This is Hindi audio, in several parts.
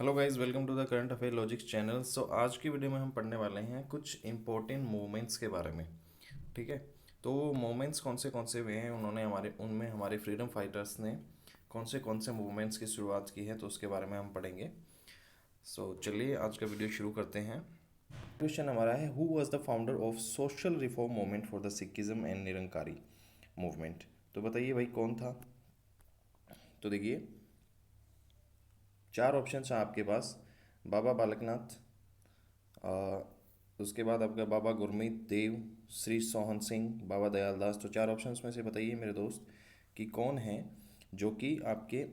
Hello guys, welcome to the current affair logics channel. So आज की वीडियो में हम पढ़ने वाले हैं कुछ इंपॉर्टेंट मूवमेंट्स के बारे में। ठीक है। तो मूवमेंट्स कौन से हुए हैं, उन्होंने हमारे उनमें हमारे फ्रीडम फाइटर्स ने कौन से मूवमेंट्स की शुरुआत की है, तो उसके बारे में हम पढ़ेंगे। सो चलिए आज का वीडियो शुरू करते हैं। क्वेश्चन हमारा है, who was the founder of social reform movement for the Sikhism and Nirankari movement. तो बताइए भाई कौन था। तो देखिए, चार ऑप्शन हैं आपके पास। बाबा बालकनाथ, आ, उसके बाद आपका बाबा गुरमीत देव, श्री सोहन सिंह, बाबा दयालदास। तो चार ऑप्शंस में से बताइए मेरे दोस्त कि कौन है जो कि आपके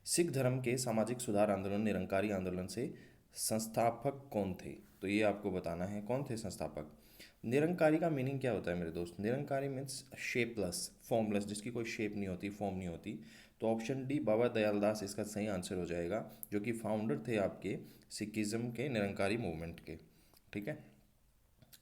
सिख धर्म के सामाजिक सुधार आंदोलन निरंकारी आंदोलन से संस्थापक कौन थे। तो ये आपको बताना है कौन थे संस्थापक। निरंकारी का मीनिंग क्या होता है मेरे दोस्त। निरंकारी मीन्स शेपलेस, फॉर्मलेस, जिसकी कोई शेप नहीं होती, फॉर्म नहीं होती। तो ऑप्शन डी बाबा दयालदास इसका सही आंसर हो जाएगा, जो कि फाउंडर थे आपके सिखिज्म के निरंकारी मूवमेंट के। ठीक है,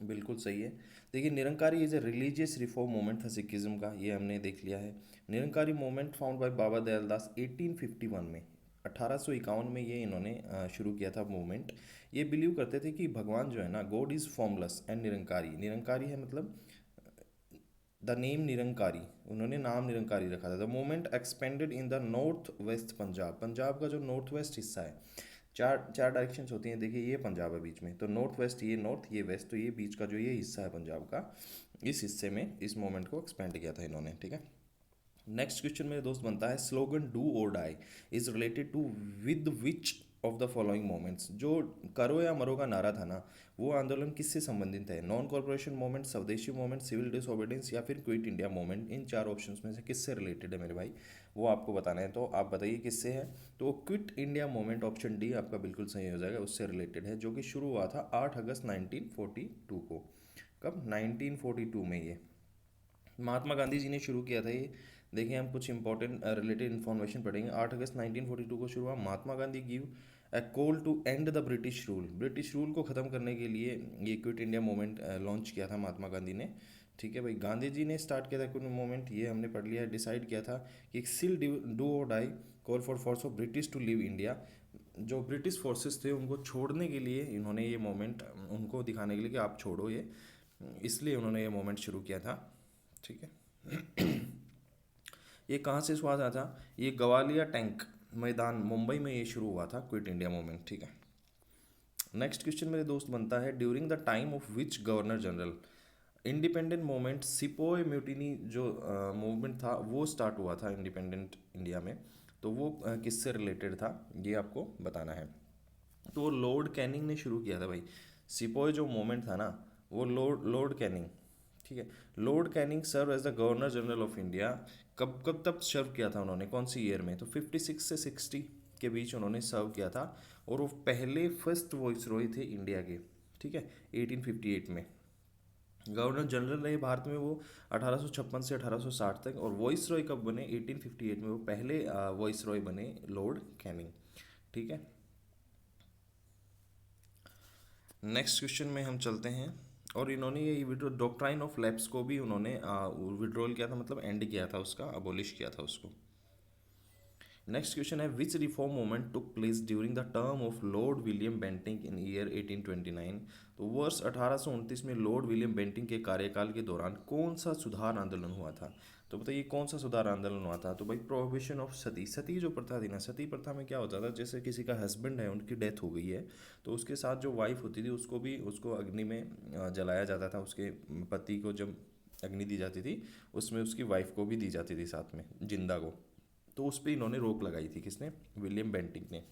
बिल्कुल सही है। देखिए, Nirankari is a religious reform movement था सिखिज्म का, ये हमने देख लिया है। निरंकारी मूवमेंट फाउंड बाय बाबा दयालदास 1851 में, 1851 में ये इन्होंने शुरू किया था मूवमेंट। ये बिलीव करते थे कि भगवान जो है ना, God is formless and Nirankari. Nirankari है मतलब द नेम निरंकारी, उन्होंने नाम निरंकारी रखा था। The movement expanded in the north west Punjab. Punjab का जो नॉर्थ वेस्ट हिस्सा है, चार चार डायरेक्शंस होती हैं। देखिए, ये पंजाब है बीच में, तो नॉर्थ वेस्ट ये नॉर्थ, ये वेस्ट, तो ये बीच का जो ये हिस्सा है पंजाब का, इस हिस्से में इस मूवमेंट को एक्सपेंड किया था इन्होंने। ठीक है। नेक्स्ट क्वेश्चन मेरे दोस्त बनता है, slogan do or die is related to with which of the following moments. जो करो या मरो का नारा था ना, वो आंदोलन किससे संबंधित है। नॉन कॉर्पोरेशन मूवमेंट, स्वदेशी मूवमेंट, सिविल डिसोबीडियंस या फिर क्विट इंडिया मूवमेंट। इन चार ऑप्शंस में से किससे रिलेटेड है मेरे भाई, वो आपको बताना है। तो आप बताइए किससे है। तो quit India movement, option D आपका बिल्कुल सही हो जाएगा, उससे रिलेटेड है, जो कि शुरू हुआ था 8 अगस्त 1942 को। कब, 1942 में ये महात्मा गांधी जी ने शुरू किया था ये। देखिए, हम कुछ इंपॉर्टेंट रिलेटेड इन्फॉर्मेशन पढ़ेंगे। 8 अगस्त 1942 को शुरू हुआ। Mahatma Gandhi give a call to end the British rule. British rule को ख़त्म करने के लिए ये क्विट इंडिया मूवमेंट लॉन्च किया था महात्मा गांधी ने। ठीक है भाई, गांधी जी ने स्टार्ट किया था क्विट मूवमेंट, ये हमने पढ़ लिया है। डिसाइड किया था कि सिल do or die, call for force of British to leave India. जो ब्रिटिश फोर्सेस थे उनको छोड़ने के लिए इन्होंने ये मूवमेंट, उनको दिखाने के लिए कि आप छोड़ो ये, इसलिए उन्होंने ये मूवमेंट शुरू किया था। ठीक है। ये कहाँ से शुरू हुआ था, ये गवालिया टैंक मैदान मुंबई में ये शुरू हुआ था क्विट इंडिया मूवमेंट। ठीक है। नेक्स्ट क्वेश्चन मेरे दोस्त बनता है, during the time of which governor general independent movement sepoy mutiny जो मूवमेंट था वो स्टार्ट हुआ था इंडिपेंडेंट इंडिया में। तो वो किससे रिलेटेड था, ये आपको बताना है। तो वो लॉर्ड कैनिंग ने शुरू किया था भाई। सिपोय जो मूवमेंट था ना, वो लॉर्ड लॉर्ड कैनिंग। ठीक है। Lord Canning serve as the governor general of India. कब कब तक सर्व किया था उन्होंने, कौन सी ईयर में, तो 56 से 60 के बीच उन्होंने सर्व किया था। और वो पहले फर्स्ट वॉइस रॉय थे इंडिया के। ठीक है, 1858 में गवर्नर जनरल रहे भारत में वो 1856 से 1860 तक। और वॉइस रॉय कब बने, 1858 में वो पहले वॉइस रॉय बने लॉर्ड कैनिंग। ठीक है। नेक्स्ट क्वेश्चन में हम चलते हैं। और इन्होंने ये विड्रो डॉक्ट्राइन ऑफ लैप्स को भी उन्होंने विड्रॉल किया था, मतलब एंड किया था उसका, अबोलिश किया था उसको। नेक्स्ट क्वेश्चन है, which reform movement took place during the term of lord William Bentinck in year 1829। तो वर्ष 1829 में लॉर्ड विलियम बेंटिंग के कार्यकाल के दौरान कौन सा सुधार आंदोलन हुआ था। तो बताइए कौन सा सुधार आंदोलन हुआ था। तो भाई, प्रोहिबिशन ऑफ सती। सती जो प्रथा थी ना, सती प्रथा में क्या होता था, जैसे किसी का हस्बैंड है, उनकी डेथ हो गई है, तो उसके साथ जो वाइफ होती थी उसको भी उसको अग्नि में जलाया जाता था। उसके पति को जब अग्नि दी जाती थी, उसमें उसकी वाइफ को भी दी जाती थी साथ में, जिंदा को। तो उस पर इन्होंने रोक लगाई थी, किसने, विलियम बेंटिंग ने।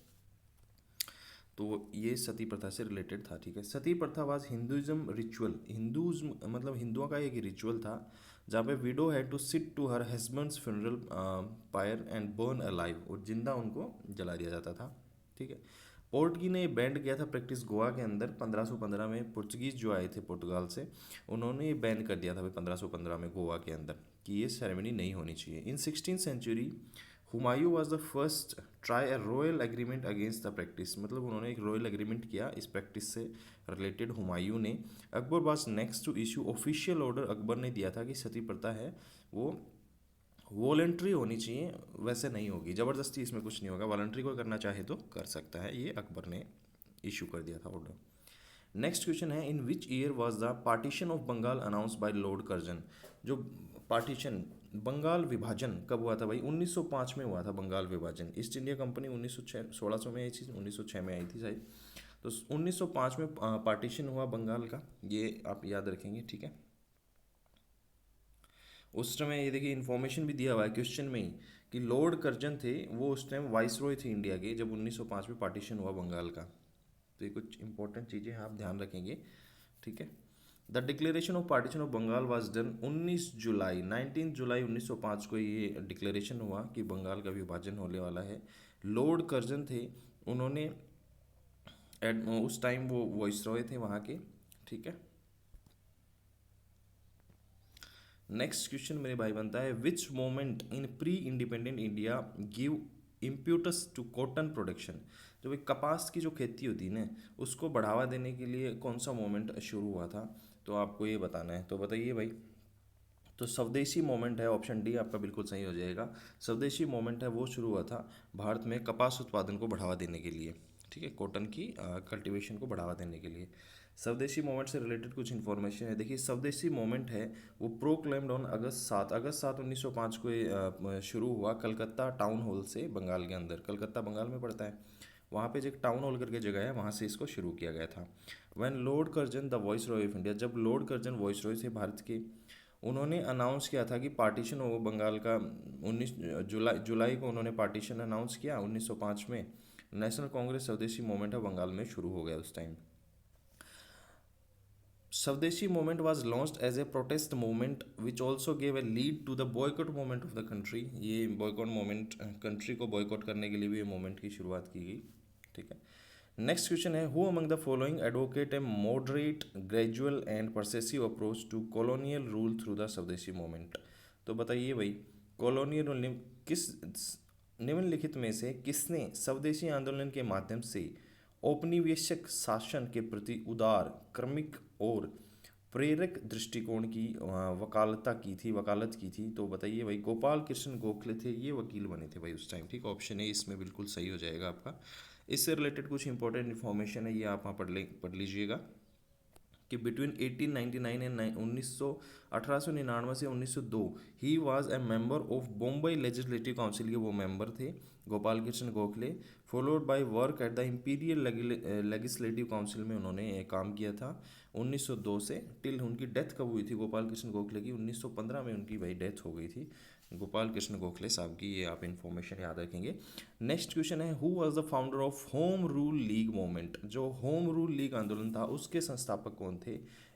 तो ये सती प्रथा से रिलेटेड था। ठीक है। सती प्रथा वाज हिंदुइज्म रिचुअल। हिंदुज़्म मतलब हिंदुओं का एक रिचुअल था, जहाँ पे widow had to sit to her husband's funeral pyre and burn alive, और जिंदा उनको जला दिया जाता था। ठीक है। पोर्टगी ने बैंड किया था प्रैक्टिस गोवा के अंदर 1515 में। पुर्तगीज जो आए थे पुर्तगाल से, उन्होंने ये बैन कर दिया था भाई 1515 में गोवा के अंदर, कि ये सेरेमनी नहीं होनी चाहिए। In 16th century Humayun was the first try a royal agreement against the practice. मतलब उन्होंने एक रॉयल एग्रीमेंट किया इस प्रैक्टिस से रिलेटेड, हुमायूं ने। Akbar was next to issue official order. Akbar ने दिया था कि सती प्रथा है वो वॉलंटरी होनी चाहिए, वैसे नहीं होगी, ज़बरदस्ती इसमें कुछ नहीं होगा, वॉलंटरी कोई करना चाहे तो कर सकता है, ये अकबर ने इशू कर दिया था ऑर्डर। नेक्स्ट क्वेश्चन है, in which year was the partition of Bengal announce by lord Curzon. जो पार्टीशन, बंगाल विभाजन कब हुआ था भाई? 1905 में हुआ था बंगाल विभाजन। ईस्ट इंडिया कंपनी 1906 1600 में आई थी, 1906 में आई थी शायद। तो 1905 में पार्टीशन हुआ बंगाल का, ये आप याद रखेंगे, ठीक है। उस समय ये देखिए इन्फॉर्मेशन भी दिया हुआ है क्वेश्चन में ही कि लॉर्ड कर्जन थे, वो उस टाइम वाइसरॉय थे इंडिया के, जब 1905 में पार्टीशन हुआ बंगाल का। तो ये कुछ इंपॉर्टेंट चीज़ें हैं, आप ध्यान रखेंगे, ठीक है। The declaration of partition of Bengal was done 19 July 19 July 1905 को ये डिक्लेरेशन हुआ कि बंगाल का विभाजन होने वाला है। लॉर्ड कर्जन थे, उन्होंने उस टाइम वो वाइसरॉय थे वहाँ के, ठीक है। नेक्स्ट क्वेश्चन मेरे भाई बनता है, which moment in pre independent India give impetus to cotton production. जो भाई कपास की जो खेती होती है ना, उसको बढ़ावा देने के लिए कौन सा मोमेंट शुरू हुआ था, तो आपको ये बताना है, तो बताइए भाई। तो स्वदेशी मोमेंट है, ऑप्शन डी आपका बिल्कुल सही हो जाएगा। स्वदेशी मोमेंट है, वो शुरू हुआ था भारत में कपास उत्पादन को बढ़ावा देने के लिए, ठीक है, कॉटन की कल्टीवेशन को बढ़ावा देने के लिए। स्वदेशी मोमेंट से रिलेटेड कुछ इन्फॉर्मेशन है, देखिए स्वदेशी मोमेंट है वो प्रोक्लेम्ड ऑन अगस्त 7 1905 को शुरू हुआ कलकत्ता टाउन हॉल से, बंगाल के अंदर, कलकत्ता बंगाल में पड़ता है, वहाँ पे जो एक टाउन हॉल करके जगह है, वहाँ से इसको शुरू किया गया था। When Lord Curzon the voice Roy of India, जब लॉर्ड कर्जन वॉइस रॉय थे भारत के, उन्होंने अनाउंस किया था कि पार्टीशन हो बंगाल का। 19 जुलाई जुलाई को उन्होंने पार्टीशन अनाउंस किया 1905 में। नेशनल कांग्रेस स्वदेशी मूवमेंट है बंगाल में शुरू हो गया उस time. Swadeshi movement was launched as a protest movement which also gave a lead to the boycott movement of the country. ये बॉयकॉट मूवमेंट, कंट्री को बॉयकॉट करने के लिए भी ये मूवमेंट की शुरुआत की गई, ठीक है। नेक्स्ट क्वेश्चन है, who among the following advocate a moderate gradual and persuasive approach to colonial rule through the swadeshi movement. तो बताइए भाई, कॉलोनियल रूल किस निम्नलिखित में से किसने स्वदेशी आंदोलन के माध्यम से औपनिवेशिक शासन के प्रति उदार, क्रमिक और प्रेरक दृष्टिकोण की वकालत की थी, तो बताइए भाई। गोपाल कृष्ण गोखले थे, ये वकील बने थे भाई उस टाइम, ठीक। ऑप्शन ए इसमें बिल्कुल सही हो जाएगा आपका। इससे रिलेटेड कुछ इंपॉर्टेंट इन्फॉर्मेशन है, ये आप वहाँ पढ़ लीजिएगा कि बिटवीन 1899 एंड 1899 से 1902 he was a member of Bombay legislative council के वो मेंबर थे, Gopal Krishna Gokhale. Followed by work at the imperial legislative council में उन्होंने काम किया था 1902 से टिल। उनकी डेथ कब हुई थी गोपाल कृष्ण गोखले की? 1915 में उनकी भाई डेथ हो गई थी गोपाल कृष्ण गोखले साहब की, ये आप इन्फॉर्मेशन याद रखेंगे। नेक्स्ट क्वेश्चन है, who was the founder of home rule league movement. जो होम रूल लीग आंदोलन था उसके संस्थापक कौन थे,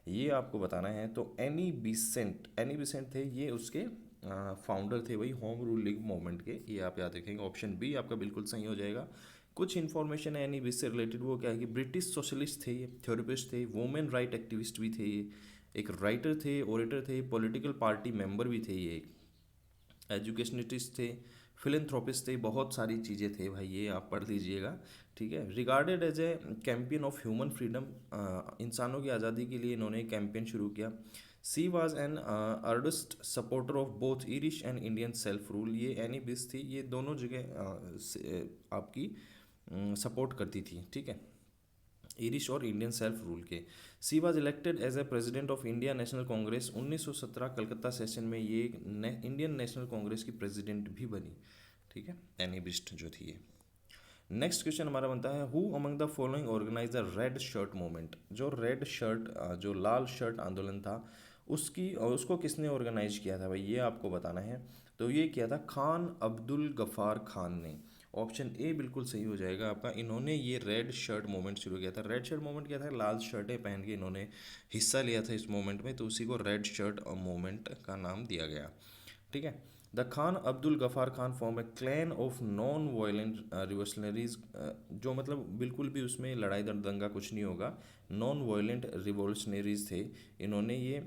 ये आपको बताना है। तो एनी बिसेंट थे, ये उसके फाउंडर थे भाई होम रूल लीग मूवमेंट के, ये आप याद रखेंगे। ऑप्शन बी आपका बिल्कुल सही हो जाएगा। कुछ इन्फॉर्मेशन है एनी बिस से रिलेटेड, वो क्या है कि ब्रिटिश सोशलिस्ट थे ये, थ्योरपिस्ट थे, वुमेन राइट एक्टिविस्ट भी थे ये, एक राइटर थे, ओरेटर थे, पॉलिटिकल पार्टी मेंबर भी थे ये, एजुकेशनिस्ट थे, फिलेंथ्रोपिस्ट थे, बहुत सारी चीज़ें थे भाई, ये आप पढ़ लीजिएगा, ठीक है। Regarded as a champion of human freedom, इंसानों की आज़ादी के लिए इन्होंने कैंपेन शुरू किया। She was an ardent supporter of both irish and Indian self rule. ये एनी बिस थी, ये दोनों जगह आपकी सपोर्ट करती थी, ठीक है, irish और इंडियन सेल्फ रूल के। She was elected as a president of India national Congress 1917 Calcutta session में, ये इंडियन नेशनल कांग्रेस की प्रेसिडेंट भी बनी, ठीक है, एनी बिस्ट जो थी ये। नेक्स्ट क्वेश्चन हमारा बनता है, who among the following organize the red shirt movement. जो रेड शर्ट, जो लाल शर्ट आंदोलन था, उसको किसने ऑर्गेनाइज किया था भाई, ये आपको बताना है। तो ये किया था खान अब्दुल गफ़ार खान ने। ऑप्शन ए बिल्कुल सही हो जाएगा आपका। इन्होंने ये रेड शर्ट मूवमेंट शुरू किया था। रेड शर्ट मूवमेंट क्या था, लाल शर्टें पहन के इन्होंने हिस्सा लिया था इस मूवमेंट में, तो उसी को रेड शर्ट मूवमेंट का नाम दिया गया, ठीक है। The Khan Abdul Ghaffar Khan form A clan of non violent revolutionaries, जो मतलब बिल्कुल भी उसमें लड़ाई दंगा कुछ नहीं होगा, नॉन वायलेंट रिवोल्यूशनरीज थे। इन्होंने ये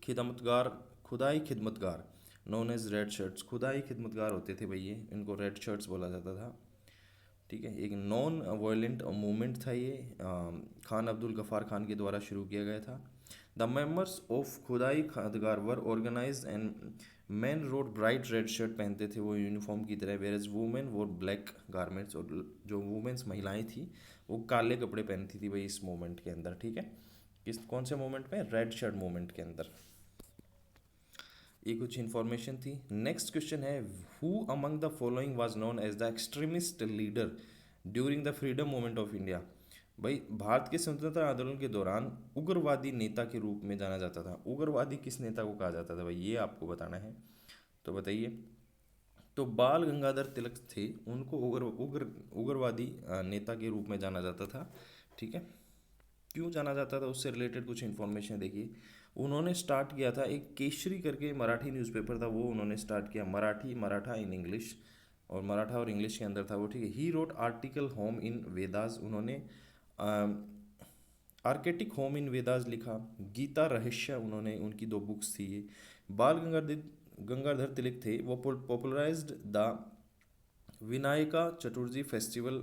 Khidmatgar Khudai Khidmatgar known as red shirts, Khudai Khidmatgar होते थे भैया, इनको रेड शर्ट्स बोला जाता था, ठीक है। एक नॉन वायलेंट मूवमेंट था ये, खान अब्दुल गफ़ार खान के द्वारा शुरू किया गया था। The members of Khudai Khidmatgar were organised and men wore bright red shirt पहनते थे वो यूनिफॉर्म की तरह, whereas women wore black garments, और जो वुमेन्स महिलाएं थी वो काले कपड़े पहनती थी भाई इस मूवमेंट के अंदर, ठीक है। किस कौन से मूवमेंट में? रेड शर्ट मूवमेंट के अंदर। ये कुछ इन्फॉर्मेशन थी। नेक्स्ट क्वेश्चन है, who among the following was known as the extremist leader during the freedom movement of India. भाई भारत के स्वतंत्रता आंदोलन के दौरान उग्रवादी नेता के रूप में जाना जाता था। उग्रवादी किस नेता को कहा जाता था भाई, ये आपको बताना है, तो बताइए। तो बाल गंगाधर तिलक थे, उनको उग्रवादी नेता के रूप में जाना जाता था, ठीक है। क्यों जाना जाता था उससे रिलेटेड कुछ इन्फॉर्मेशन देखिए। उन्होंने स्टार्ट किया था एक केसरी करके मराठी न्यूज़पेपर था, वो उन्होंने स्टार्ट किया, मराठा इन इंग्लिश, और मराठा और इंग्लिश के अंदर था वो, ठीक है। He wrote article home in Vedas, उन्होंने आर्केटिक होम इन वेदास लिखा। गीता रहस्य उन्होंने, उनकी 2 बुक्स थी ये। बाल गंगाधर तिलक थे, वो popularized the Vinayaka Chaturthi festival,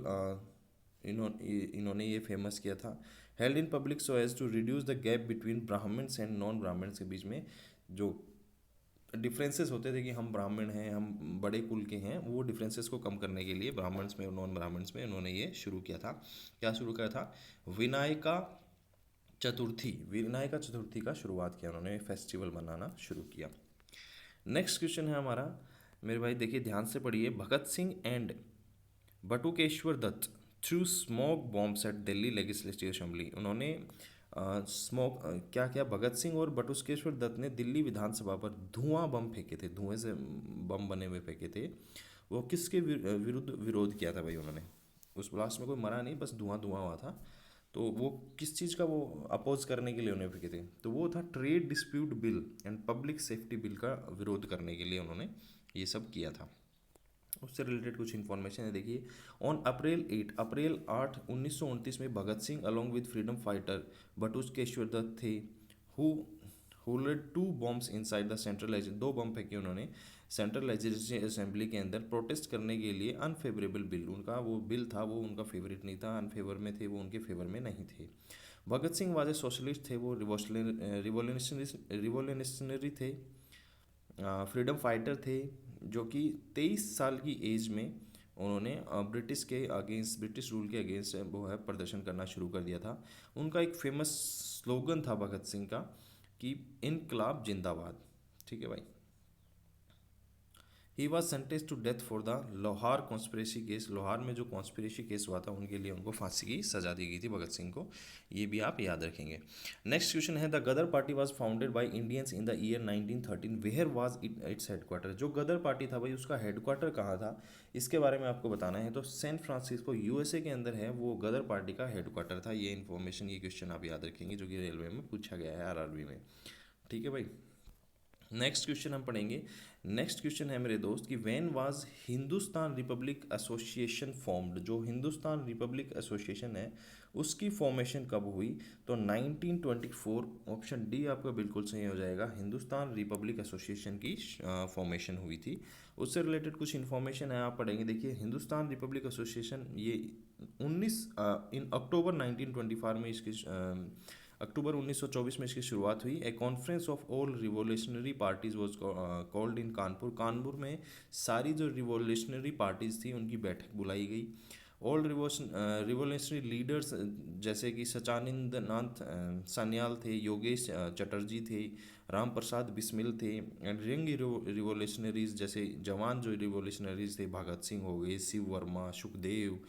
इन्होंने ये फेमस किया था। Held in public so as to reduce the gap between Brahmins and non Brahmins के बीच में जो डिफरेंसेस होते थे कि हम ब्राह्मण हैं, हम बड़े कुल के हैं, वो डिफरेंसेस को कम करने के लिए ब्राह्मण्स में और नॉन ब्राह्मण्स में उन्होंने ये शुरू किया था। क्या शुरू किया था? विनायका चतुर्थी का शुरुआत किया उन्होंने, फेस्टिवल मनाना शुरू किया। नेक्स्ट क्वेश्चन है हमारा, मेरे भाई देखिए ध्यान से पढ़िए। Bhagat Singh and Batukeshwar Dutt threw smoke bombs at Delhi legislative assembly, उन्होंने क्या क्या भगत सिंह और बटुकेश्वर दत्त ने दिल्ली विधानसभा पर धुआं बम फेंके थे, धुएं से बम बने हुए फेंके थे। वो किसके विरुद्ध विरोध किया था भाई उन्होंने? उस ब्लास्ट में कोई मरा नहीं, बस धुआं धुआं हुआ था। तो वो किस चीज़ का वो अपोज करने के लिए उन्हें फेंके थे? तो वो था trade dispute bill and public safety bill का विरोध करने के लिए उन्होंने ये सब किया था। उससे रिलेटेड कुछ इन्फॉर्मेशन है देखिए। ऑन अप्रैल 8 1929 में Bhagat Singh along with freedom fighter Batukeshwar Dutt थे who hurled 2 bombs inside the central, 2 बम फेंके उन्होंने सेंट्रल लेजिस्लेटिव असेंबली के अंदर प्रोटेस्ट करने के लिए। अनफेवरेबल बिल, उनका वो बिल था वो उनका फेवरेट नहीं था, अनफेवर में थे वो, उनके फेवर में नहीं थे। Bhagat Singh was a socialist थे, वो रिवोल्यूशनरी थे, फ्रीडम फाइटर थे, जो कि 23 साल की एज में उन्होंने ब्रिटिश रूल के अगेंस्ट वो है प्रदर्शन करना शुरू कर दिया था। उनका एक फेमस स्लोगन था भगत सिंह का कि इनकलाब जिंदाबाद, ठीक है भाई। He was sentence to death for the Lahore conspiracy case, Lahore में जो कॉन्स्पिरेसी केस हुआ था उनके लिए उनको फांसी की सजा दी गई थी भगत सिंह को, ये भी आप याद रखेंगे। नेक्स्ट क्वेश्चन है, the Ghadar party was founded by Indians in the year 1913, where was its headquarter. जो गदर पार्टी था भाई उसका हेडक्वार्टर कहाँ था, इसके बारे में आपको बताना है। तो सैन फ्रांसिस्को यूएसए के अंदर है वो गदर पार्टी का हेडक्वार्टर था। ये इन्फॉर्मेशन, ये क्वेश्चन आप याद रखेंगे जो कि रेलवे में पूछा गया है, आरआरबी में, ठीक है भाई। नेक्स्ट क्वेश्चन हम पढ़ेंगे। नेक्स्ट क्वेश्चन है मेरे दोस्त कि when was Hindustan republic association formed. जो हिंदुस्तान रिपब्लिक एसोसिएशन है उसकी फॉर्मेशन कब हुई? तो 1924, ऑप्शन डी आपका बिल्कुल सही हो जाएगा। हिंदुस्तान रिपब्लिक एसोसिएशन की फॉर्मेशन हुई थी। उससे रिलेटेड कुछ इन्फॉर्मेशन है, आप पढ़ेंगे। देखिए हिंदुस्तान रिपब्लिक एसोसिएशन ये 19 इन अक्टूबर 1925 में इसकी अक्टूबर 1924 में इसकी शुरुआत हुई। A conference of all revolutionary parties was called in Kanpur. Kanpur में सारी जो रिवोल्यूशनरी पार्टीज थी उनकी बैठक बुलाई गई। ऑल रिवोल्यूशनरी लीडर्स जैसे कि सच्चिदानंद नाथ सान्याल थे, योगेश चटर्जी थे, राम प्रसाद बिस्मिल थे, एंड यंग रिवोल्यूशनरीज जैसे जवान जो रिवोल्यूशनरीज थे, भगत सिंह हो गए, शिव वर्मा, सुखदेव,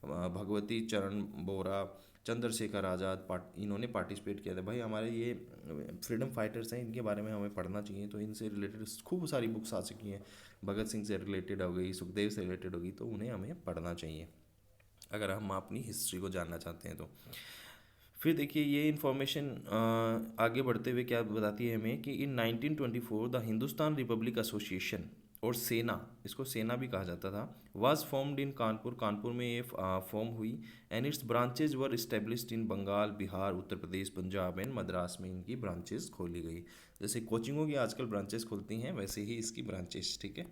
भगवती चरण बोरा, चंद्रशेखर आज़ाद, इन्होंने पार्टिसिपेट किया था। भाई हमारे ये फ्रीडम फाइटर्स हैं, इनके बारे में हमें पढ़ना चाहिए। तो इनसे रिलेटेड खूब सारी बुक्स आ चुकी हैं, भगत सिंह से रिलेटेड हो गई, सुखदेव से रिलेटेड होगी, तो उन्हें हमें पढ़ना चाहिए अगर हम अपनी हिस्ट्री को जानना चाहते हैं तो। फिर देखिए ये इन्फॉर्मेशन आगे बढ़ते हुए क्या बताती है हमें कि in 1924 the Hindustan republic association, और सेना, इसको सेना भी कहा जाता था, was formed in Kanpur. Kanpur में ये फॉर्म हुई। And its branches were established in Bengal, Bihar, Uttar Pradesh, Punjab and Madras में इनकी ब्रांचेस खोली गई। जैसे कोचिंगों की आजकल ब्रांचेस खुलती हैं वैसे ही इसकी ब्रांचेस, ठीक है।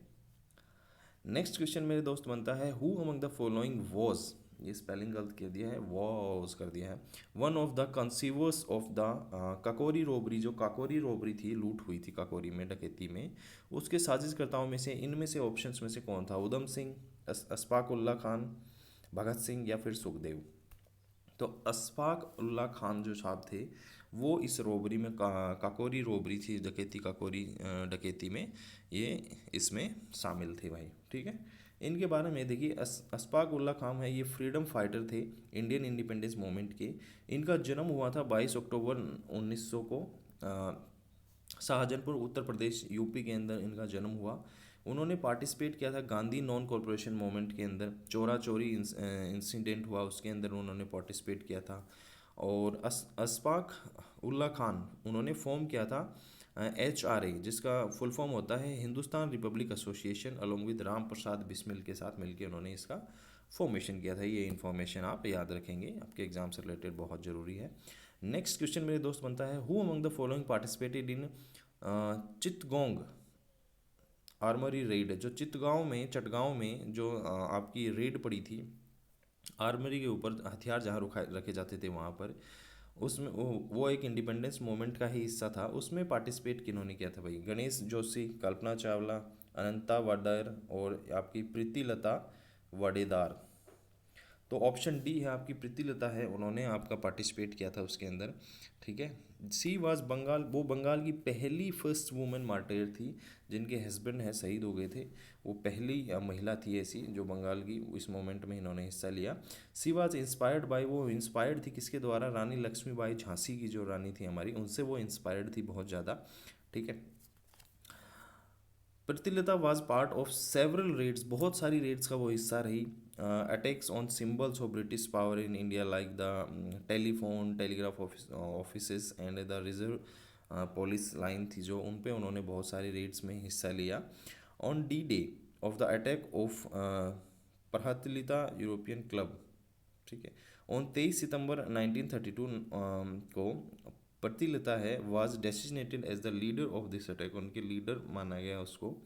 नेक्स्ट क्वेश्चन मेरे दोस्त बनता है, who among the following was ये स्पेलिंग गलत कर दिया है, वॉज कर दिया है। One of the conceivers of the Kakori robbery, जो काकोरी रोबरी थी, लूट हुई थी काकोरी में, डकैती में, उसके साजिशकर्ताओं में से इनमें से ऑप्शंस में से कौन था? उधम सिंह, अशफाक उल्ला खान, भगत सिंह या फिर सुखदेव? तो अशफाक उल्ला खान जो साहब थे, वो इस रोबरी में काकोरी रोबरी थी, डकैती, काकोरी डकैती में ये इसमें शामिल थे भाई। ठीक है, इनके बारे में देखिए, अशफाक उल्ला खान है, ये फ्रीडम फाइटर थे इंडियन इंडिपेंडेंस मूवमेंट के। इनका जन्म हुआ था 22 अक्टूबर 1900 को, शाहजहांपुर उत्तर प्रदेश यूपी के अंदर इनका जन्म हुआ। उन्होंने पार्टिसिपेट किया था गांधी नॉन कॉरपोरेशन मूवमेंट के अंदर, चोरा चोरी इंसिडेंट हुआ उसके अंदर उन्होंने पार्टिसिपेट किया था। और अशफाक उल्ला खान, उन्होंने फॉर्म किया था HRA, जिसका फुल फॉर्म होता है Hindustan republic association, along with Ram Prasad Bismil के साथ मिलकर उन्होंने इसका फॉर्मेशन किया था। ये इन्फॉर्मेशन आप याद रखेंगे, आपके एग्जाम से रिलेटेड बहुत ज़रूरी है। नेक्स्ट क्वेश्चन मेरे दोस्त बनता है, who among the following participated in Chittagong armoury raid? जो चटगांव में जो आपकी रेड पड़ी थी, आर्मरी के ऊपर हथियार जहाँ रखे जाते थे वहाँ पर, उसमें वो एक इंडिपेंडेंस मूवमेंट का ही हिस्सा था। उसमें पार्टिसिपेट किन्होंने किया था भाई? गणेश जोशी, कल्पना चावला, अनंता वाडेदार और आपकी प्रीति लता वाडेदार। तो ऑप्शन डी है आपकी प्रीति लता है, उन्होंने आपका पार्टिसिपेट किया था उसके अंदर। ठीक है, सी वाज बंगाल, वो बंगाल की पहली फर्स्ट वुमेन मार्टियर थी जिनके हस्बैंड है शहीद हो गए थे। वो पहली महिला थी ऐसी जो बंगाल की, इस मोमेंट में इन्होंने हिस्सा लिया। सी वाज इंस्पायर्ड बाय, वो इंस्पायर्ड थी किसके द्वारा? रानी लक्ष्मीबाई झांसी की जो रानी थी हमारी, उनसे वो इंस्पायर्ड थी बहुत ज़्यादा। ठीक है, Pritilata was part of several raids, बहुत सारी रेड्स का वो हिस्सा रही। Attacks on symbols of British power in India like the telephone, telegraph offices and the reserve police line थी जो, उन पे उन्होंने बहुत सारी रेड्स में हिस्सा लिया। On the day of the attack of Pritilata European club, ठीक है, ऑन 23 सितंबर 1932 को प्रतिलता है was designated as the leader of this attack, उनके लीडर माना गया उसको।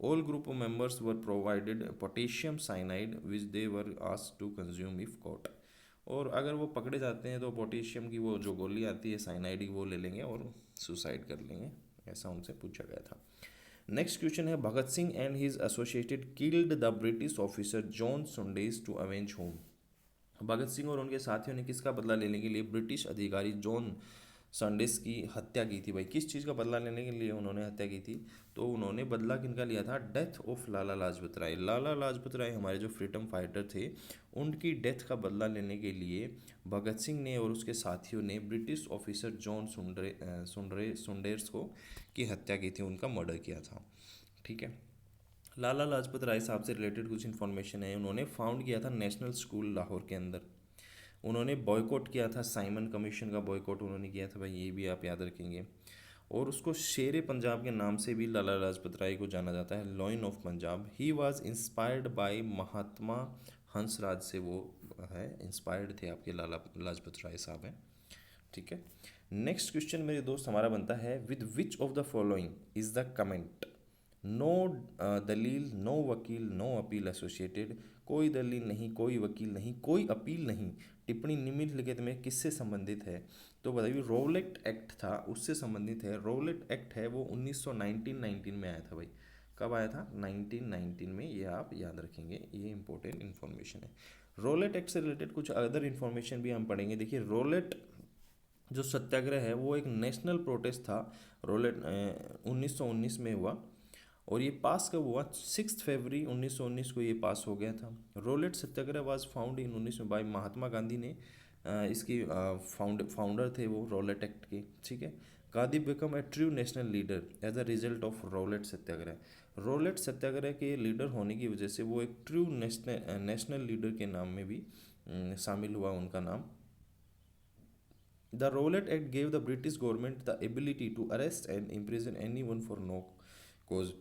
All group of members were provided potassium cyanide which they were asked to consume if caught, और अगर वो पकड़े जाते हैं तो पोटेशियम की वो जो गोली आती है साइनाइड की, वो ले लेंगे और सुसाइड कर लेंगे, ऐसा उनसे पूछा गया था। नेक्स्ट क्वेश्चन है, Bhagat Singh and his associated killed the British officer John Saunders to avenge whom? Bhagat Singh और उनके साथियों ने किसका बदला लेने के लिए ब्रिटिश अधिकारी जॉन संडेस की हत्या की थी भाई? किस चीज़ का बदला लेने के लिए उन्होंने हत्या की थी? तो उन्होंने बदला किनका लिया था? Death of Lala Lajpat Rai. लाला लाजपत राय हमारे जो फ्रीडम फाइटर थे, उनकी डेथ का बदला लेने के लिए भगत सिंह ने और उसके साथियों ने ब्रिटिश ऑफिसर जॉन सुंडेर्स को की हत्या की थी, उनका मर्डर किया था। ठीक है, लाला लाजपत राय साहब से रिलेटेड कुछ इन्फॉर्मेशन है। उन्होंने फाउंड किया था नेशनल स्कूल लाहौर के अंदर। उन्होंने बॉयकॉट किया था, साइमन कमीशन का बॉयकॉट उन्होंने किया था भाई, ये भी आप याद रखेंगे। और उसको शेर पंजाब के नाम से भी लाला लाजपत राय को जाना जाता है, lion of Punjab. He was inspired by Mahatma Hansraj से वो है, इंस्पायर्ड थे आपके लाला लाजपत राय साहब हैं। ठीक है, नेक्स्ट क्वेश्चन मेरे दोस्त हमारा बनता है, with which of the following is the comment? No dalil, no vakil, no appeal associated. कोई दलील नहीं, कोई वकील नहीं, कोई अपील नहीं, टिप्पणी निम्नलिखित में किससे संबंधित है? तो बताइए, रोलेट एक्ट था उससे संबंधित है। रोलेट एक्ट है वो 1919 में आया था भाई। कब आया था? 1919 में, ये आप याद रखेंगे, ये इंपॉर्टेंट इन्फॉर्मेशन है। रोलेट एक्ट से रिलेटेड कुछ अदर इन्फॉर्मेशन भी हम पढ़ेंगे। देखिए, रोलेट जो सत्याग्रह है वो एक नेशनल प्रोटेस्ट था। रोलेट 1919 में हुआ, और ये पास कब हुआ? 6 फरवरी 1919 को ये पास हो गया था। Rowlatt Satyagraha was found in 19 में बाय महात्मा गांधी ने, इसकी फाउंडर थे वो रोलेट एक्ट के। ठीक है, Gandhi become a true national leader as a result of Rowlatt satyagraha. Rowlatt satyagraha के लीडर होने की वजह से वो एक ट्रू नेशनल लीडर के नाम में भी शामिल हुआ उनका नाम। The roulette act gave the British government the ability to arrest and imprison anyone for no cause.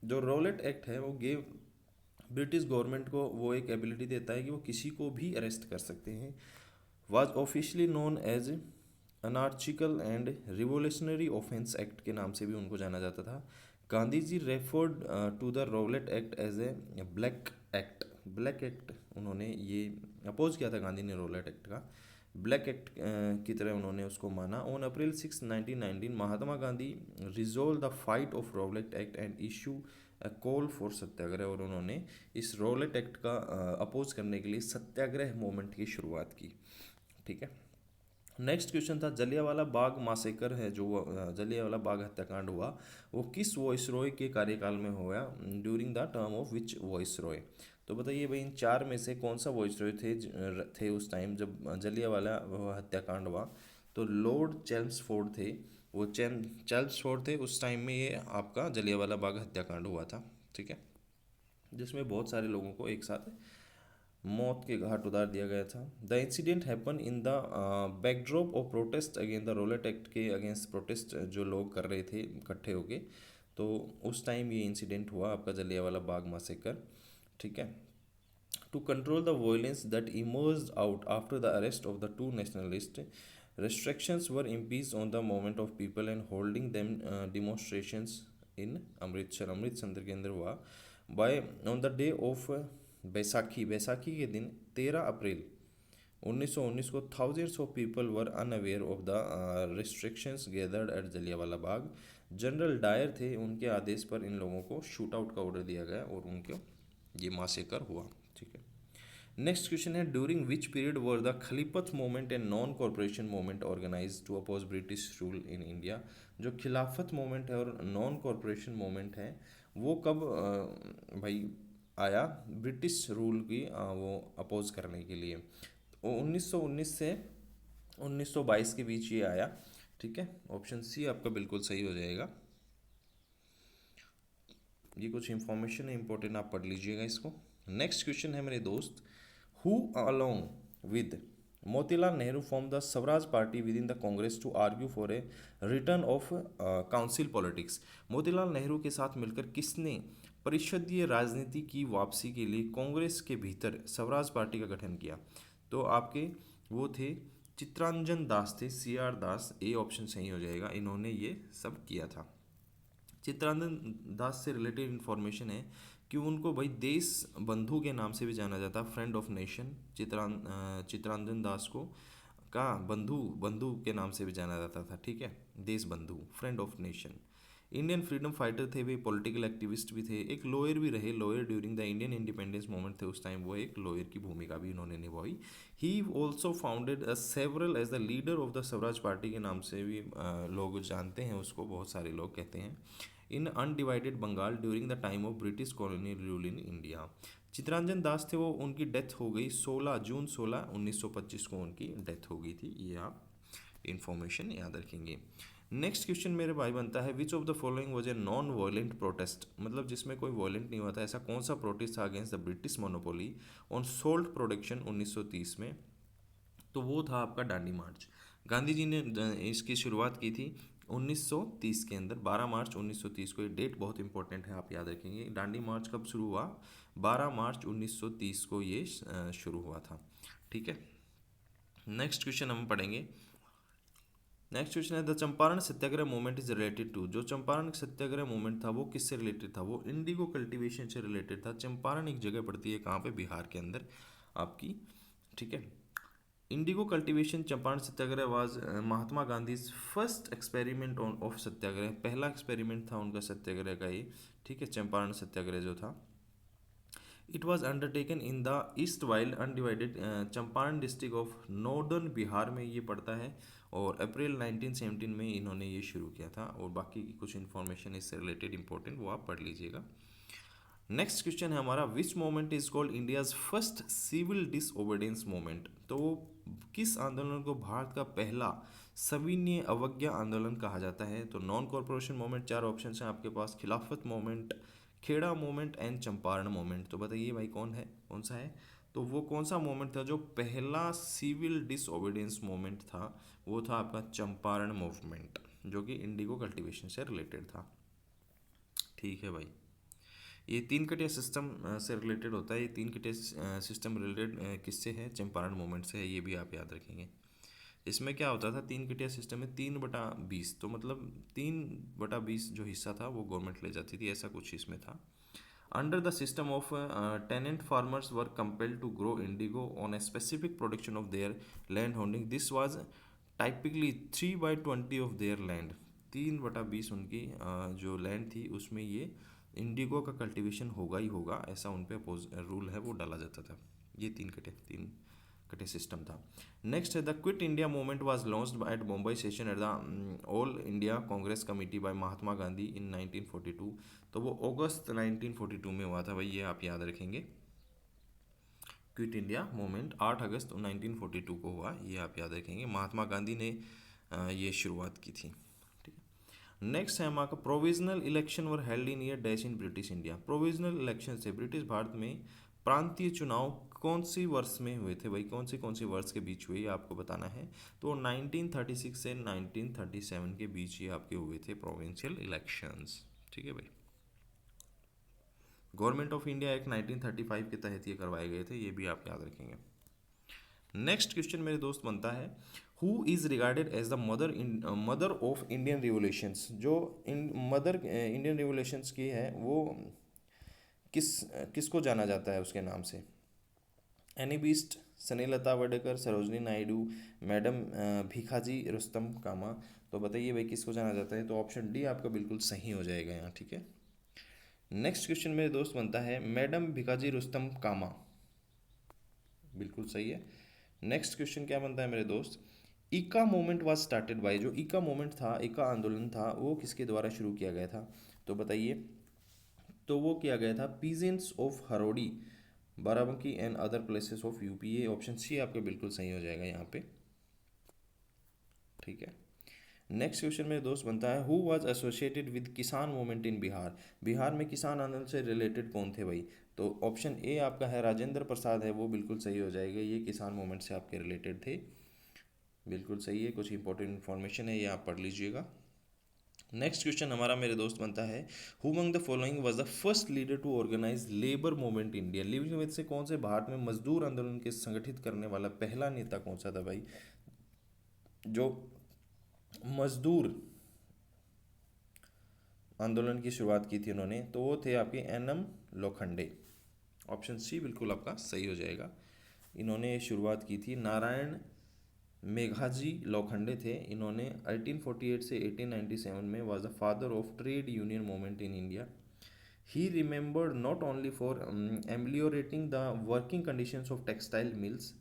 जो रोलेट एक्ट है वो गेव ब्रिटिश गवर्नमेंट को वो एक एबिलिटी देता है कि वो किसी को भी अरेस्ट कर सकते हैं। Was officially known as anarchical and revolutionary offence act के नाम से भी उनको जाना जाता था। Gandhi ji referred to the roulette act as a black act. Black act उन्होंने ये अपोज किया था गांधी ने रोलेट एक्ट का, ब्लैक एक्ट की तरह उन्होंने उसको माना। On April 6 1919 Mahatma Gandhi resolve the fight of Rowlatt act and issue a call for satyagraha, और उन्होंने इस रोलेट एक्ट का अपोज करने के लिए सत्याग्रह मूवमेंट की शुरुआत की। ठीक है। नेक्स्ट क्वेश्चन था जलियांवाला बाग मासेकर है, जो जलियांवाला बाग हत्याकांड हुआ, वो किस वॉइसरॉय के कार्यकाल में हुआ, during the term of which viceroy. तो बताइए भाई इन चार में से कौन सा वॉइसरॉय थे उस टाइम जब जलियांवाला हत्याकांड हुआ। तो लॉर्ड चेम्सफोर्ड थे, वो चेम्सफोर्ड थे उस टाइम में ये आपका जलियांवाला बाग हत्याकांड हुआ था। ठीक है, जिसमें बहुत सारे लोगों को एक साथ मौत के घाट उतार दिया गया था। The incident happen in the backdrop of protest against the roulette act के अगेंस्ट प्रोटेस्ट जो लोग कर रहे थे इकट्ठे होके, तो उस टाइम ये इंसिडेंट हुआ आपका जलियांवाला बाग मासेकर। ठीक है। To control the violence that emerged out after the arrest of the two nationalist, restrictions were imposed on the movement of people and holding them demonstrations in Amritsar के अंदर हुआ। By on the day of Baisakhi के दिन 13 अप्रैल 1919 को thousands of people were unaware of the restrictions gathered at Jallianwala Bagh. General Dyer थे, उनके आदेश पर इन लोगों को शूट आउट का ऑर्डर दिया गया और उनको ये मासेकर हुआ। ठीक है। नेक्स्ट क्वेश्चन है during which period were the Khilafat movement and non corporation movement organise to oppose British rule in India. जो खिलाफत मूवमेंट है और नॉन कॉरपोरेशन मूवमेंट है वो कब भाई आया ब्रिटिश रूल की वो अपोज करने के लिए। 1919 से 1922 के बीच ये आया। ठीक है, ऑप्शन सी आपका बिल्कुल सही हो जाएगा। ये कुछ इंफॉर्मेशन है इंपॉर्टेंट, आप पढ़ लीजिएगा इसको। नेक्स्ट क्वेश्चन है मेरे दोस्त, who along with Motilal Nehru form the Swaraj party within the Congress to argue for a return of council politics. Motilal Nehru के साथ मिलकर किसने परिषदीय राजनीति की वापसी के लिए कांग्रेस के भीतर स्वराज पार्टी का गठन किया। तो आपके वो थे चित्तरंजन दास थे, CR दास, ए ऑप्शन सही हो जाएगा, इन्होंने ये सब किया था। चित्तरंजन दास से रिलेटेड इन्फॉर्मेशन है कि उनको भाई देश बंधु के नाम से भी जाना जाता, friend of nation. Chittaranjan Das को का बंधु बंधु के नाम से भी जाना जाता था। ठीक है, देश बंधु, friend of nation. Indian freedom fighter थे वे, पॉलिटिकल एक्टिविस्ट भी थे, एक लॉयर भी रहे, lawyer during the Indian independence movement थे उस टाइम, वो एक लॉयर की भूमिका भी इन्होंने निभाई। He also founded several as the leader of the Swaraj party के नाम से भी लोग जानते हैं उसको, बहुत सारे लोग कहते हैं। In undivided Bengal during the time of British colonial rule in India. Chittaranjan Das थे वो, उनकी डेथ हो गई 16 जून 1925 को उनकी डेथ हो गई थी। ये आप इन्फॉर्मेशन याद रखेंगे। नेक्स्ट क्वेश्चन मेरे भाई बनता है विच of the following was a non violent protest, मतलब जिसमें कोई वायलेंट नहीं हुआ था, ऐसा कौन सा प्रोटेस्ट था against the British monopoly on salt production 1930 में। तो वो था आपका डांडी मार्च। गांधी जी ने इसकी शुरुआत की थी 1930 के अंदर, 12 मार्च 1930 को। ये डेट बहुत इंपॉर्टेंट है, आप याद रखेंगे। डांडी मार्च कब शुरू हुआ, 12 मार्च 1930 को ये शुरू हुआ था। ठीक है, नेक्स्ट क्वेश्चन हम पढ़ेंगे। नेक्स्ट क्वेश्चन है the Champaran Satyagraha movement is related to. जो चंपारण सत्याग्रह मूवमेंट था वो किससे रिलेटेड था, वो इंडिगो कल्टीवेशन से रिलेटेड था। चंपारण एक जगह पड़ती है कहाँ पे, बिहार के अंदर आपकी। ठीक है, indigo cultivation Champaran satyagraha was Mahatma Gandhi first experiment of satyagraha, पहला एक्सपेरिमेंट था उनका सत्याग्रह का ये। ठीक है, चंपारण सत्याग्रह जो था, it was undertaken in the east wild undivided Champaran district of northern Bihar में ये पड़ता है, और अप्रैल 1917 में इन्होंने ये शुरू किया था। और बाकी की कुछ इन्फॉर्मेशन इससे रिलेटेड इंपॉर्टेंट वो आप पढ़ लीजिएगा। नेक्स्ट क्वेश्चन है हमारा which moment is called India's first civil disobedience moment. तो किस आंदोलन को भारत का पहला सविनय अवज्ञा आंदोलन कहा जाता है। तो नॉन कॉरपोरेशन मूवमेंट, चार ऑप्शन हैं आपके पास, Khilafat movement, Kheda movement and Champaran movement. तो बताइए भाई कौन सा है। तो वो कौन सा मूवमेंट था जो पहला सिविल डिसओबीडियंस मूवमेंट था, वो था आपका चंपारण मूवमेंट, जो कि इंडिगो कल्टीवेशन से रिलेटेड था। ठीक है भाई, ये तीन कटिया सिस्टम से रिलेटेड होता है। ये तीन कटिया सिस्टम रिलेटेड किससे है, चंपारण मूवमेंट से है, ये भी आप याद रखेंगे। इसमें क्या होता था, 3 कटिया सिस्टम में 3/20, तो मतलब 3/20 जो हिस्सा था वो गवर्नमेंट ले जाती थी, ऐसा कुछ इसमें था। Under the system of tenant farmers were compelled to grow indigo on a specific production of their land holding. This was typically 3/20 of their land. 3/20 उनकी जो लैंड थी उसमें ये इंडिगो का कल्टीवेशन होगा ही होगा, ऐसा उन पे रूल है वो डाला जाता था। ये तीन कटे सिस्टम था। नेक्स्ट है the quit India movement was launched at Mumbai session at the all India Congress committee by Mahatma Gandhi in 1942। तो वो अगस्त 1942 में हुआ था भाई, ये आप याद रखेंगे। क्विट इंडिया मूवमेंट 8 अगस्त 1942 को हुआ, ये आप याद रखेंगे। महात्मा गांधी ने ये शुरुआत की थी। ठीक है, नेक्स्ट है हमारा provisional election were held in year dash in British India. Provisional election से ब्रिटिश भारत में प्रांतीय चुनाव कौन सी वर्ष में हुए थे भाई, कौन सी वर्ष के बीच हुए, ये आपको बताना है। तो 1936 से 1937 के बीच ये आपके हुए थे प्रोविंशियल इलेक्शंस। ठीक है भाई, गवर्नमेंट ऑफ इंडिया एक्ट 1935 के तहत ये करवाए गए थे, ये भी आप याद रखेंगे। नेक्स्ट क्वेश्चन मेरे दोस्त बनता है, who is regarded as the mother of Indian revolutions. जो मदर इंडियन रिवोल्यूशंस की है वो किसको जाना जाता है उसके नाम से। Annie Besant, Snehlata Wadekar, Sarojini Naidu, madam Bhikaiji Rustom Cama. तो बताइए भाई किसको जाना जाता है। तो ऑप्शन डी आपका बिल्कुल सही हो जाएगा यहाँ। ठीक है, नेक्स्ट क्वेश्चन मेरे दोस्त बनता है, मैडम भिकाजी रुस्तम कामा, बिल्कुल सही है। नेक्स्ट क्वेश्चन क्या बनता है मेरे दोस्त, इका मूवमेंट वाज स्टार्टेड बाय। जो इका मूवमेंट था, इका आंदोलन था, वो किसके द्वारा शुरू किया गया था। तो बताइए, तो वो किया गया था peasants of Hardoi, Barabanki and other places of UP. ये ऑप्शन सी आपका बिल्कुल सही हो जाएगा यहाँ पे। ठीक है, नेक्स्ट क्वेश्चन मेरे दोस्त बनता है, हु वाज एसोसिएटेड विद किसान मूवमेंट इन बिहार। बिहार में किसान आंदोलन से रिलेटेड कौन थे भाई। तो ऑप्शन ए आपका है राजेंद्र प्रसाद है, वो बिल्कुल सही हो जाएगा। ये किसान मूवमेंट से आपके रिलेटेड थे, बिल्कुल सही है। कुछ इंपॉर्टेंट इन्फॉर्मेशन है, ये आप पढ़ लीजिएगा। नेक्स्ट क्वेश्चन हमारा मेरे दोस्त बनता है, who among the following was the first leader to organise labour movement India. Labour में से कौन से भारत में मजदूर आंदोलन के संगठित करने वाला पहला नेता कौन सा था भाई। जो मजदूर आंदोलन की शुरुआत की थी उन्होंने, तो वो थे आपके एन.एम. लोखंडे। ऑप्शन सी बिल्कुल आपका सही हो जाएगा। इन्होंने शुरुआत की थी। नारायण मेघाजी लोखंडे थे, इन्होंने 1848 से 1897 में was the father of trade union movement in India. He remembered not only for ameliorating the working conditions of textile mills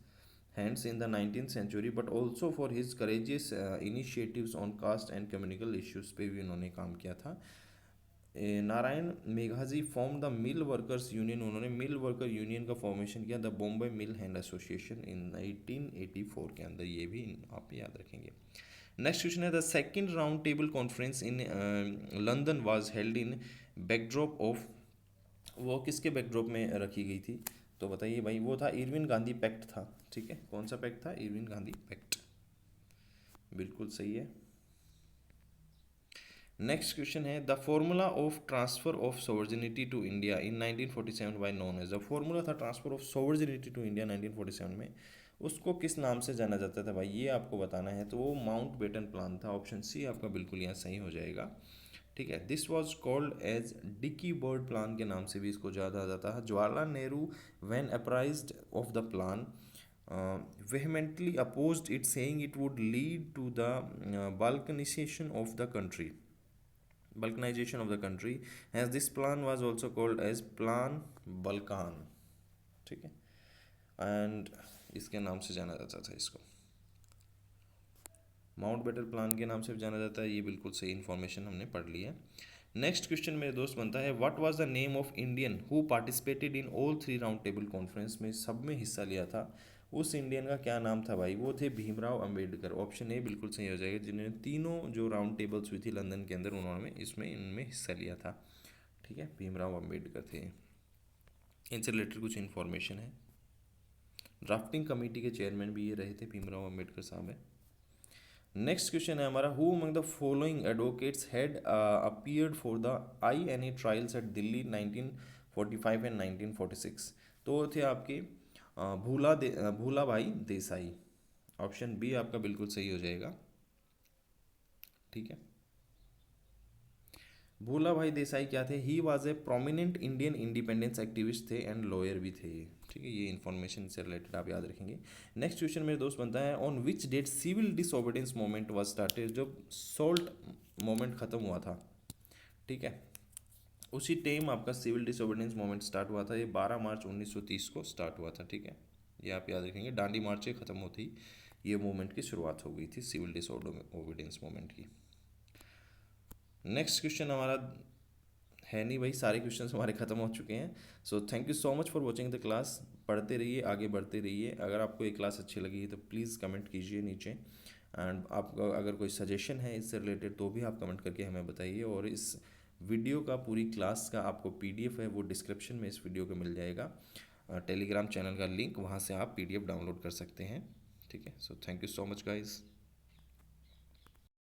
hands in the 19th century but also for his courageous initiatives on caste and communal issues पे भी उन्होंने काम किया था। Narayan Meghaji form the mill workers union, उन्होंने मिल वर्कर यूनियन का फॉर्मेशन किया the Bombay mill hand association in 1984 के अंदर, ये भी आप याद रखेंगे। नेक्स्ट क्वेश्चन है, the second round table conference in London was held in backdrop of. वो किसके बैकड्रॉप में रखी गई थी। तो बताइए भाई, वो था इरविन गांधी पैक्ट था। ठीक है, कौन सा पैक्ट था, इरविन गांधी पैक्ट, बिल्कुल सही है। नेक्स्ट क्वेश्चन है, the formula of transfer of sovereignty to India in 1947 by known as. The formula था transfer of sovereignty to India 1947 में, उसको किस नाम से जाना जाता था भाई, ये आपको बताना है। तो वो माउंट बेटन प्लान था। ऑप्शन सी आपका बिल्कुल यहाँ सही हो जाएगा। ठीक है, this was called as Dickie Bird plan के नाम से भी इसको जाना जाता है। Jawaharlal Nehru when apprised of the plan vehemently opposed it, saying it would lead to the balkanization of the country. Balkanization of the country, as this plan was also called as Plan Balkan. ठीक है, एंड इसके नाम से जाना जाता था इसको, माउंट बेटन प्लान के नाम से जाना जाता है। ये बिल्कुल सही इन्फॉर्मेशन हमने पढ़ ली है। नेक्स्ट क्वेश्चन मेरे दोस्त बनता है, what was the name of Indian who participated in all 3 round table conference में सब में हिस्सा लिया था, उस इंडियन का क्या नाम था भाई। वो थे भीमराव अंबेडकर। ऑप्शन ए बिल्कुल सही हो जाएगा, जिन्होंने तीनों जो राउंड टेबल्स हुई थी लंदन के अंदर, उन्होंने इनमें हिस्सा लिया था। ठीक है, भीमराव अंबेडकर थे। इनसे रिलेटेड कुछ इन्फॉर्मेशन है, ड्राफ्टिंग कमेटी के चेयरमैन भी ये रहे थे, भीमराव अंबेडकर साहब है। नेक्स्ट क्वेश्चन है हमारा, who among the following advocates had appeared for the INA trials at Delhi 1945 and 1946। तो थे आपके भूला भाई देसाई। ऑप्शन बी आपका बिल्कुल सही हो जाएगा। ठीक है, भोला भाई देसाई क्या थे? He was a prominent Indian independence activist थे एंड लॉयर भी थे ये। ठीक है, ये इन्फॉर्मेशन से रिलेटेड आप याद रखेंगे। नेक्स्ट क्वेश्चन मेरे दोस्त बनता है, on which date civil disobedience movement was started? जब सॉल्ट मूवमेंट खत्म हुआ था, ठीक है, उसी टाइम आपका सिविल डिसोबीडियंस मूवमेंट स्टार्ट हुआ था। ये 12 मार्च 1930 को स्टार्ट हुआ था। ठीक है, ये आप याद रखेंगे। दांडी मार्च से ख़त्म होती ये मूवमेंट की शुरुआत हो गई थी, सिविल डिसोबीडियंस मूवमेंट की। नेक्स्ट क्वेश्चन हमारा है नहीं भाई, सारे क्वेश्चंस हमारे ख़त्म हो चुके हैं। So thank you so much for watching the class. पढ़ते रहिए, आगे बढ़ते रहिए। अगर आपको ये क्लास अच्छी लगी है तो प्लीज़ कमेंट कीजिए नीचे, एंड आपका अगर कोई सजेशन है इससे रिलेटेड तो भी आप कमेंट करके हमें बताइए। और इस वीडियो का, पूरी क्लास का आपको पीडीएफ है वो डिस्क्रिप्शन में इस वीडियो का मिल जाएगा। टेलीग्राम चैनल का लिंक, वहाँ से आप पीडीएफ डाउनलोड कर सकते हैं। ठीक है, so thank you so much guys.